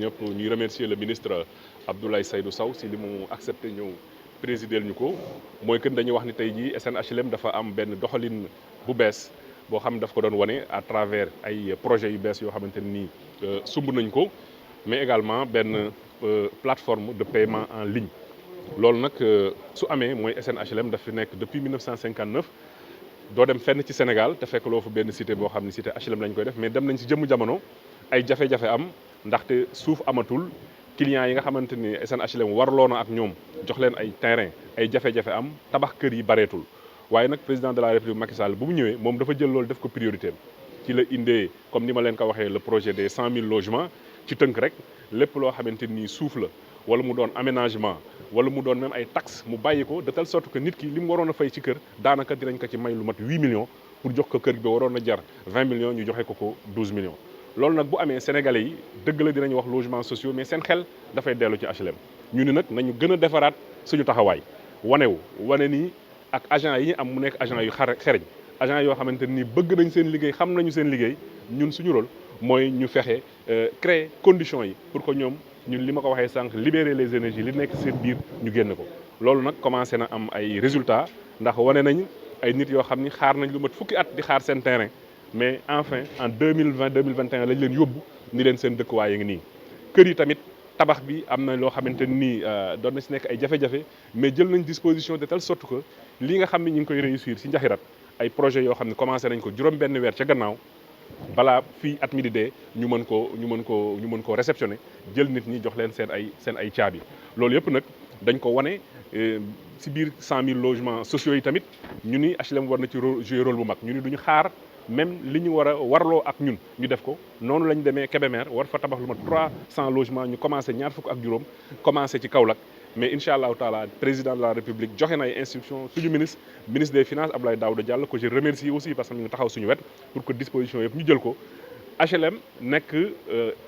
ñëpp ñuy remercier le ministre Abdoulaye Seydou Sow si li mu accepté ñëw présider ñu ko mooy que dañuy wax ni tey jii SNHLM dafa am benn doxalin bu bees boo xam ne daf ko doon wane à travers ay projets yu bees yoo xamante ni sumb nañ ko mais également benn plateforme de paiement en ligne. loolu nag su amee mooy SNHLM daf fi nekk depuis 1959 doo dem fenn ci Sénégal te fekk loo fa benn cité boo xam ne cité HLM lañ koy def mais dem nañ ci jëmm jamono ay jafe-jafe am ndaxte suuf amatul clients yi nga xamante ni SNHLM warloo na ak ñoom jox leen ay terrain ay jafe-jafe am tabax kër yi bareetul waaye nag président de la République Macky Sall bu mu ñëwee moom dafa jël loolu def ko priorité ci la indee comme ni ma leen ko waxee le projet des 100 000 logements ci tënk rek lépp loo xamante ni suuf la wala mu doon aménagement wala mu doon même ay taxes mu bàyyi ko de telle sorte que nit ki li mu waroon a fay ci kër daanaka dinañ ko ci may lu mat 8 millions pour jox ko kër gi ba waroon a jar 20 millions ñu joxe ko 12 millions. loolu nag bu amee sénégalais yi dëgg la dinañ wax logements sociaux mais seen xel dafay dellu ci HLM ñu ni nag nañu gën a defaraat suñu taxawaay wane ni ak agent yi ñu am mu nekk agent yu xereñ agent yoo xamante ni bëgg nañ seen liggéey xam nañu seen liggéey ñun suñu rôle mooy ñu fexe créer conditions yi pour que ñoom ñun li ma ko waxee sànq libérer les énergies li nekk seen biir ñu génn ko. loolu nag commencé na am ay résultats ndax wane nañ ay nit yoo xam ni xaar nañ lu mat fukki at di xaar seen terrain mais enfin en 2020 2021 lañ leen yóbbu ni leen seen dëkkuwaay ngi nii. kër yi tamit tabax bi am na loo xamante ni doon na si nekk ay jafe-jafe mais jël nañ disposition de telle sorte que lii nga xam ne ñu ngi koy réussir si Njaxirat ay projets yoo xam ne commencé nañ ko juróom benn weer ca gannaaw balaa fii at mi di dee ñu mën koo réceptionné jël nit ñi jox leen seen ay caabi. loolu yëpp nag dañ ko wane si biir 100 000 logements sociaux yi tamit ñu ni HLM war na ci jouer rôle bu mag ñu ni duñu xaar même li ñu war a warloo ak ñun ñu def ko noonu lañ demee Kébémer war fa tabax lu mat 300 logements ñu commencé ñaar fukk ak juróom commencé ci Kaolack. mais incha allahu taala président de la république joxe na ay instructions suñu ministre des finances Abdoulaye Daouda Diallo que je remercie aussi parce que ñu ngi taxaw suñu wet pour que disposition yëpp ñu jël ko. HLM nekk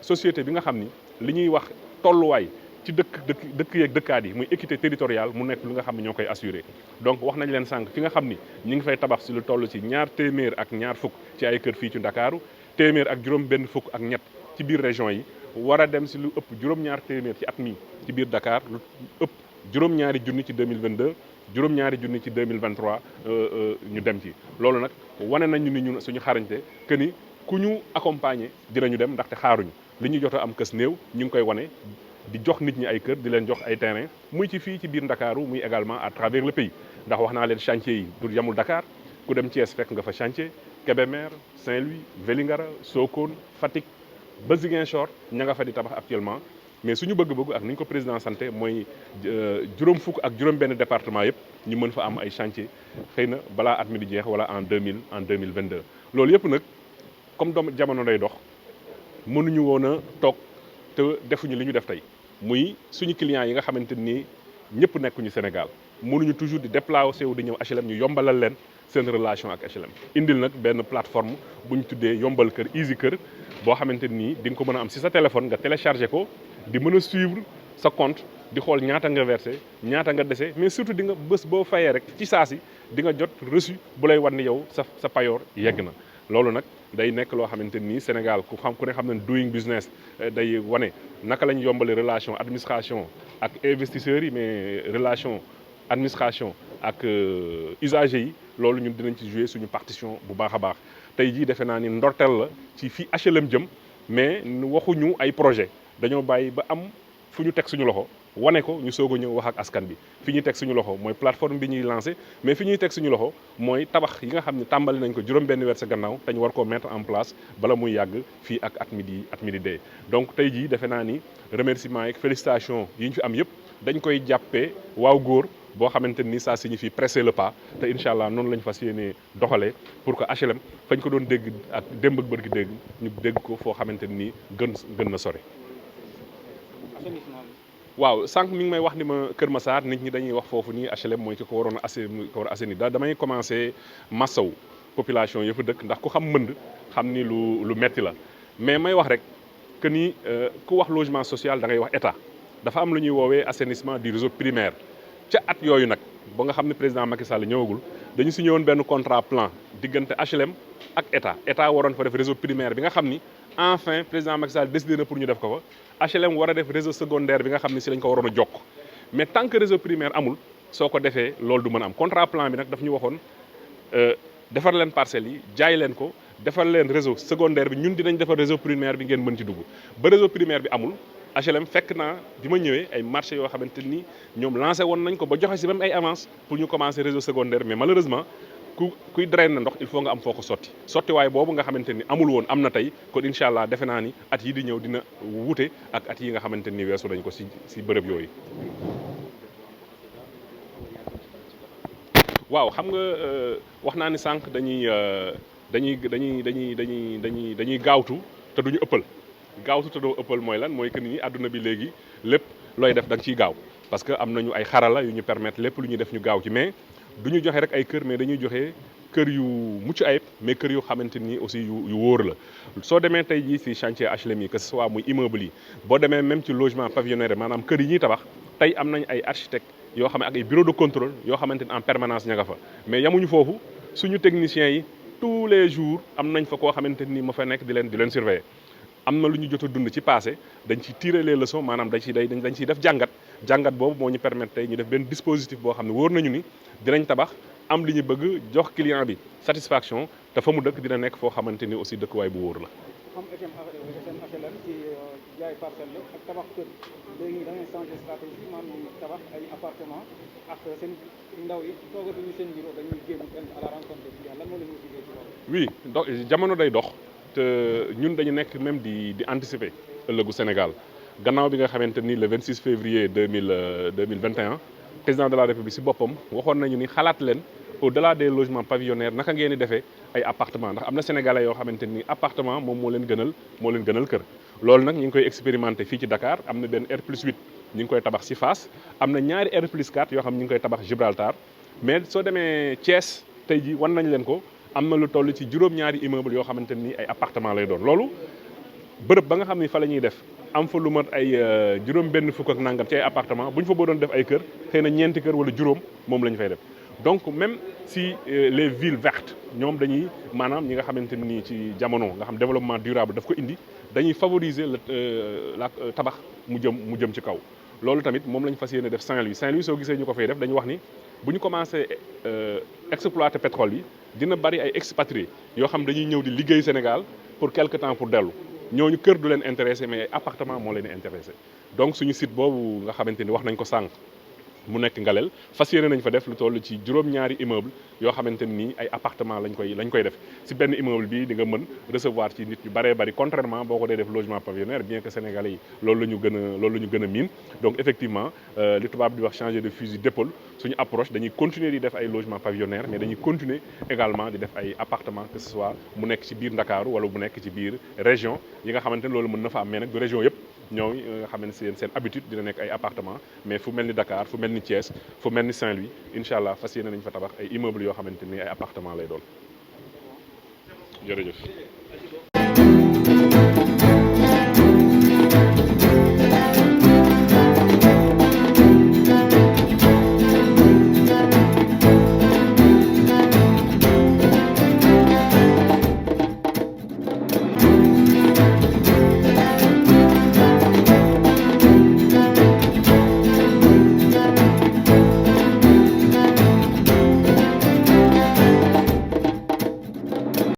société bi nga xam ni li ñuy wax tolluwaay ci dëkk yeeg dëkkaat yi muy équité territoriale mu nekk lu nga xam ne ñoo koy assuré. donc wax nañ leen sànq fi nga xam ni ñu ngi fay tabax si lu toll ci ñaar téeméer ak ñaar fukk ci ay kër fii ci Ndakaaru téeméer ak juróom benn fukk ak ñett ci biir région yi. war a dem si lu ëpp juróom-ñaari téeméer ci at mi ci biir Dakar lu ëpp juróom-ñaari junni ci 2022 juróom-ñaari junni ci 2023 ñu dem ci. loolu nag wane nañu ni ñun suñu xarañte que ni ku ñu accompagner dinañu dem ndaxte xaaruñu li ñu jot a am kës néew ñu ngi koy wane di jox nit ñi ay kër di leen jox ay terrain muy ci fii ci biir Ndakaaru muy également à travers le pays ndax wax naa leen chantier yi du yamul Dakar ku dem Thiès fekk nga fa chantier Kébémer Saint-Louis Vélingara Sokone Fatick. ba Ziguinchor ña nga fa di tabax actuellement mais suñu bëgg-bëgg ak ni ñu ko président santé mooy juróom fukk ak juróom benn département yëpp ñu mën fa am ay chantier xëy na balaa at mi di jeex wala en 2022. loolu yëpp nag comme jamono day dox mënuñu woon a toog te defuñu li ñu def tey muy suñu clients yi nga xamante ni ñëpp nekkuñu Sénégal mënuñu toujours di déplacer wu di ñëw HLM ñu yombalal leen seen relation ak HLM. indil nag benn plateforme bu ñu tuddee yombal kër easy kër boo xamante ni di nga ko mën a am si sa téléphone nga téléchargé ko di mën a suivre sa compte di xool ñaata nga versé ñaata nga dese mais surtout di nga bés boo fayee rek ci saa si di nga jot reçu bu lay wan ni yow sa payoor yegg na. loolu nag day nekk loo xamante ni Sénégal ku ne xam ne doing business day wane naka lañ yombale relation administration ak investisseurs yi mais relation administration ak usagers yi loolu ñun dinañ ci jouer suñu partition bu baax a baax. tey jii defe naa ni ndorteel la ci fii HLM jëm mais waxuñu ay projet dañoo bàyyi ba am fu ñu teg suñu loxo wane ko ñu soog a ñëw wax ak askan bi. fi ñuy teg suñu loxo mooy plateforme bi ñuy lancé mais fi ñuy teg suñu loxo mooy tabax yi nga xam ne tàmbali nañ ko juróom benn weer sa gannaaw te ñu war koo mettre en place bala muy yàgg fii ak at mi di dee. donc tey jii defe naa ni remerciement yeeg félicitation yi ñu fi am yëpp dañ koy jàppee waaw góor boo xamante ni ça signifie presser le pas te incha allah noonu lañ fas yéenee doxalee pour que HLM fañ ko doon dégg ak démb ak bërki dégg ñu dégg ko foo xamante ni gën na sore. waaw sànq mi ngi may wax ni ma Kër Massar nit ñi dañuy wax foofu nii HLM mooy ki ko waroon a assainir damay commencé massaw population yëpp dëkk ndax ku xam mbënd xam ni lu metti la mais may wax rek que ni ku wax logement social da ngay wax état dafa am lu ñuy woowee assainissement du réseau primaire. ca at yooyu nag ba nga xam ne président Macky Sall ñëwagul dañu signé woon benn contrat plan diggante HLM ak état waroon fa def réseau primaire bi nga xam ni enfin président Macky Sall décidé na pour ñu def ko fa HLM war a def réseau secondaire bi nga xam ni si lañ ko waroon a jokk mais tant que réseau primaire amul soo ko defee loolu du mën a am contrat plan bi nag daf ñu waxoon defar leen parcelles yi jaay leen ko defar leen réseau secondaire bi ñun dinañ defar réseau primaire bi ngeen mën ci dugg ba réseau primaire bi amul HLM fekk naa bi ma ñëwee ay marché yoo xamante ni ñoom lancé woon nañ ko ba joxe si même ay avance pour ñu commencer réseau secondaire mais malheureusement kuy drainer ndox il faut nga am foo ko sotti waaye boobu nga xamante ni amul woon am na tey kon incha allah defe naa ni at yi di ñëw dina wute ak at yi nga xamante ni weesu nañ ko si bërëb yooyu. waaw xam nga wax naa ni sànq dañuy gaawtu te duñu ëppal gaawtu te doo ëppal mooy lan mooy que ni àdduna bi léegi lépp looy def da nga ciy gaaw parce que am nañu ay xarala yu ñu permettre lépp lu ñuy def ñu gaaw ci mais du ñu joxe rek ay kër mais dañuy joxe kër yu mucc ayib mais kër yu xamante ni aussi yu wóor la soo demee tey jii si chantier HLM yi que ce soit muy immeuble yi boo demee même ci logement pavillonnaire maanaam kër yi ñuy tabax tey am nañ ay architecte yoo xam ne ak ay bureau de contrôle yoo xamante ni en permanence ña nga fa mais yamuñu foofu suñu techniciens yi tous les jours am nañ fa koo xamante ni ma fa nekk di leen surveiller am na lu ñu jot a dund ci passé dañ ci tirer les leçons maanaam dañ ciy def jàngat boobu moo ñu permettre tey ñu def benn dispositif boo xam ne wóor nañu ni dinañ tabax am li ñu bëgg jox client bi satisfaction te fa mu dëkk dina nekk foo xamante ni aussi dëkkuwaay bu wóor la. xam HLM ci jaay parcelle la ak tabax kër léegi da ngay changer stratégie maanaam tabax ay appartement ak seen ndaw yi toogatuñu seen bureau dañuy génn à la rencontre des clients lan moo leen motivé ci loolu. oui jamono day dox te ñun dañu nekk même di anticiper ëllëgu Sénégal gannaaw bi nga xamante ni le 26 février 2021 président de la République si boppam waxoon nañu ni xalaat leen au-delà des logements pavillonnaires naka ngeen di defee ay appartement ndax am na sénégalais yoo xamante ni appartement moom moo leen gënal kër loolu nag ñu ngi koy expérimenter fii ci Dakar am na benn R+8 ñu ngi koy tabax si Fass am na ñaari R+4 yoo xam ñu ngi koy tabax Gibraltar mais soo demee Thiès tey ji wan nañ leen ko am na lu toll ci juróom-ñaari immeuble yoo xamante ni ay appartement lay doon loolu bërëb ba nga xam ni fa la ñuy def am fa lu mat ay juróom benn fukk ak nangam ci ay appartement bu ñu fa boo doon def ay kër xëy na ñeenti kër wala juróom moom la ñu fay def donc même si les villes vertes ñoom dañuy maanaam ñi nga xamante ni ci jamono nga xam développement durable daf ko indi dañuy favoriser la tabax mu jëm ci kaw loolu tamit moom la ñu fas yéene def Saint-Louis soo gisee ñu ko fay def dañu wax ni bu ñu commencé exploiter pétrole yi dina bari ay expatriés yoo xam dañuy ñëw di liggéey Sénégal pour quelque temps pour dellu ñooñu kër du leen intéressé mais appartement moo leen intéressé donc suñu site boobu nga xamante ni wax nañ ko sànq mu nekk Ngalel fas yéene nañ fa def lu toll ci juróom-ñaari immeuble yoo xamante ni ay appartement lañ koy def si benn immeuble bi di nga mën recevoir ci nit yu bëree bëri contrairement boo ko dee def logement pavillonnaire bien que sénégalais yi loolu la ñu gën a miin donc effectivement li tubaab di wax changer de fusil d'épaule suñu approche dañuy continuer di def ay logement pavillonnaire mais dañuy continuer également di def ay appartement que ce soit mu nekk ci biir Ndakaaru wala mu nekk ci biir région yi nga xamante ni loolu mën na fa am mais nag du région yëpp ñoo nga xam ne seen habitude dina nekk ay appartement mais fu mel ni Dakar fu mel ni Thiès fu mel ni Saint-Louis incha allah fas yéene nañ fa tabax ay immeubles yoo xamante ni ay appartement lay doon jërëjëf